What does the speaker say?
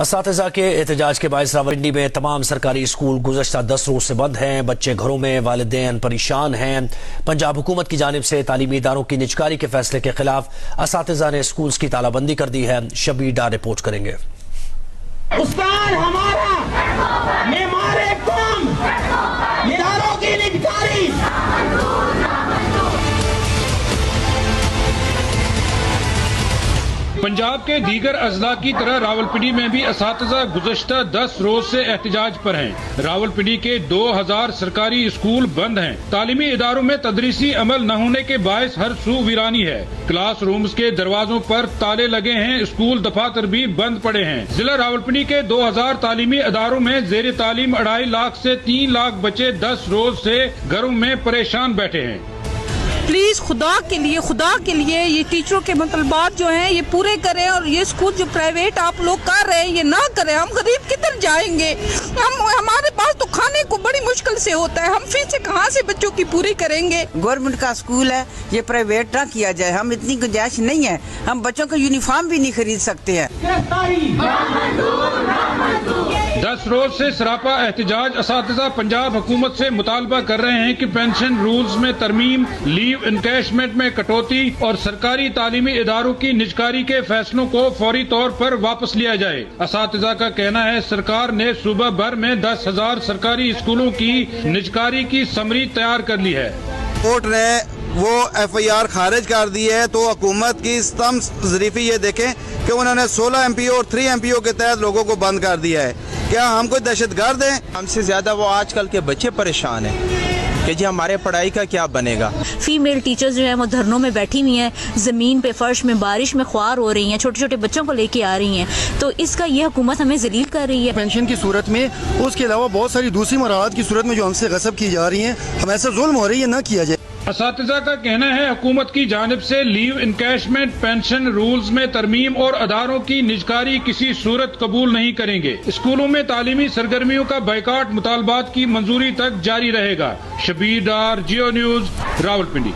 اساتذہ کے احتجاج کے باعث راولپنڈی میں تمام سرکاری اسکول گزشتہ 10 روز سے بند ہیں۔ بچے گھروں میں، والدین پریشان ہیں۔ پنجاب حکومت کی جانب سے تعلیمی اداروں کی نجکاری کے فیصلے کے خلاف اساتذہ نے اسکولز کی تالہ بندی کر دی ہے۔ شبیر ڈار رپورٹ کریں گے۔ استاد ہمارا معمار قوم اداروں کی نجکاری۔ پنجاب کے دیگر اضلاع کی طرح راولپنڈی میں بھی اساتذہ گزشتہ 10 روز سے احتجاج پر ہیں۔ راولپنڈی کے 2000 سرکاری اسکول بند ہیں۔ تعلیمی اداروں میں تدریسی عمل نہ ہونے کے باعث ہر سو ویرانی ہے۔ کلاس رومز کے دروازوں پر تالے لگے ہیں۔ اسکول دفاتر بھی بند پڑے ہیں۔ ضلع راولپنڈی کے 2000 تعلیمی اداروں میں زیر تعلیم 2.5 لاکھ سے 3 لاکھ بچے 10 روز سے گھروں میں پریشان بیٹھے ہیں۔ پلیز خدا کے لیے یہ ٹیچروں کے مطالبات جو ہیں یہ پورے کریں، اور یہ اسکول جو پرائیویٹ آپ لوگ کر رہے ہیں یہ نہ کریں۔ ہم غریب کدھر جائیں گے؟ ہمارے پاس تو کھانے کو بڑی مشکل سے ہوتا ہے، ہم فیسیں کہاں سے بچوں کی پوری کریں گے؟ گورنمنٹ کا اسکول ہے، یہ پرائیویٹ نہ کیا جائے۔ ہم اتنی گنجائش نہیں ہے، ہم بچوں کا یونیفارم بھی نہیں خرید سکتے ہیں۔ 10 روز سے سراپا احتجاج اساتذہ پنجاب حکومت سے مطالبہ کر رہے ہیں کہ پینشن رولز میں ترمیم، لیو انکیشمنٹ میں کٹوتی اور سرکاری تعلیمی اداروں کی نجکاری کے فیصلوں کو فوری طور پر واپس لیا جائے۔ اساتذہ کا کہنا ہے سرکار نے صوبہ بھر میں 10,000 سرکاری اسکولوں کی نجکاری کی سمری تیار کر لی ہے۔ کورٹ نے وہ FIR خارج کر دی ہے، تو حکومت کی ستم ظریفی یہ دیکھیں کہ انہوں نے 16 MPO اور 3 MPO کے تحت لوگوں کو بند کر دیا ہے۔ کیا ہم کوئی دہشت گرد ہیں؟ ہم سے زیادہ وہ آج کل کے بچے پریشان ہیں کہ جی ہمارے پڑھائی کا کیا بنے گا۔ فیمیل ٹیچرز جو ہیں وہ دھرنوں میں بیٹھی ہوئی ہیں، زمین پہ فرش میں بارش میں خوار ہو رہی ہیں، چھوٹے چھوٹے بچوں کو لے کے آ رہی ہیں، تو اس کا یہ حکومت ہمیں ذلیل کر رہی ہے۔ پینشن کی صورت میں، اس کے علاوہ بہت ساری دوسری مراحت کی صورت میں جو ہم سے غصب کی جا رہی ہیں، ہم ایسا ظلم ہو رہی ہے نہ کیا جائے۔ اساتذہ کا کہنا ہے حکومت کی جانب سے لیو انکیشمنٹ، پینشن رولز میں ترمیم اور اداروں کی نجکاری کسی صورت قبول نہیں کریں گے۔ اسکولوں میں تعلیمی سرگرمیوں کا بائیکاٹ مطالبات کی منظوری تک جاری رہے گا۔ شبیر ڈار، جیو نیوز، راولپنڈی۔